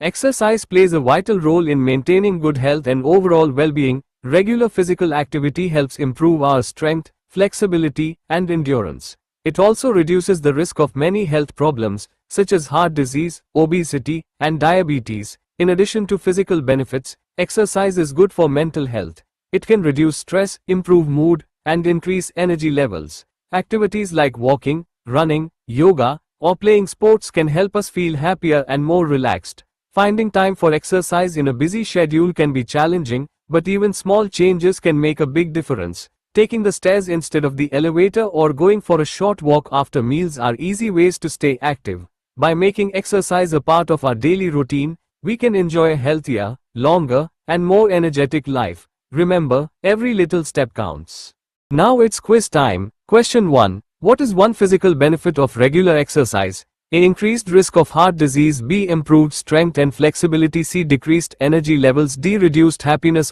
Exercise plays a vital role in maintaining good health and overall well-being. Regular physical activity helps improve our strength, flexibility, and endurance. It also reduces the risk of many health problems, such as heart disease, obesity, and diabetes. In addition to physical benefits, exercise is good for mental health. It can reduce stress, improve mood, and increase energy levels. Activities like walking, running, yoga, or playing sports can help us feel happier and more relaxed. Finding time for exercise in a busy schedule can be challenging, but even small changes can make a big difference. Taking the stairs instead of the elevator or going for a short walk after meals are easy ways to stay active. By making exercise a part of our daily routine, we can enjoy a healthier, longer, and more energetic life. Remember, every little step counts. Now it's quiz time. Question 1. What is one physical benefit of regular exercise? A. Increased risk of heart disease. B. Improved strength and flexibility. C. Decreased energy levels. D. Reduced happiness.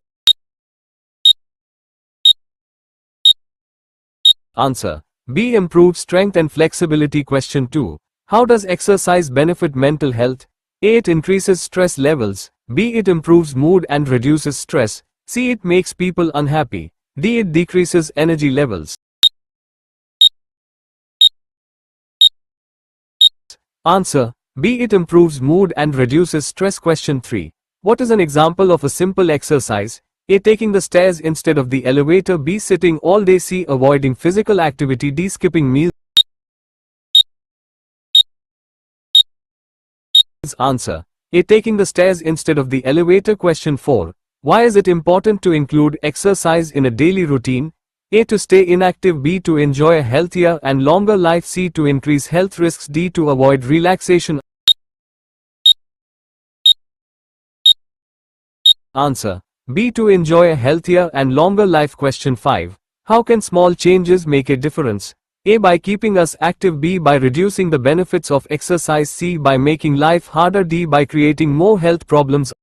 Answer. B. Improved strength and flexibility. Question 2. How does exercise benefit mental health? A. It increases stress levels. B. It improves mood and reduces stress. C. It makes people unhappy. D. It decreases energy levels. Answer. B. It improves mood and reduces stress. Question 3. What is an example of a simple exercise? A. Taking the stairs instead of the elevator. B. Sitting all day. C. Avoiding physical activity. D. Skipping meals. Answer. A. Taking the stairs instead of the elevator. Question 4. Why is it important to include exercise in a daily routine? A. To stay inactive. B. To enjoy a healthier and longer life. C. To increase health risks. D. To avoid relaxation. Answer. B. To enjoy a healthier and longer life. Question 5. How can small changes make a difference? A. By keeping us active. B. By reducing the benefits of exercise. C. By making life harder. D. By creating more health problems.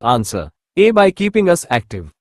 Answer. A. By keeping us active.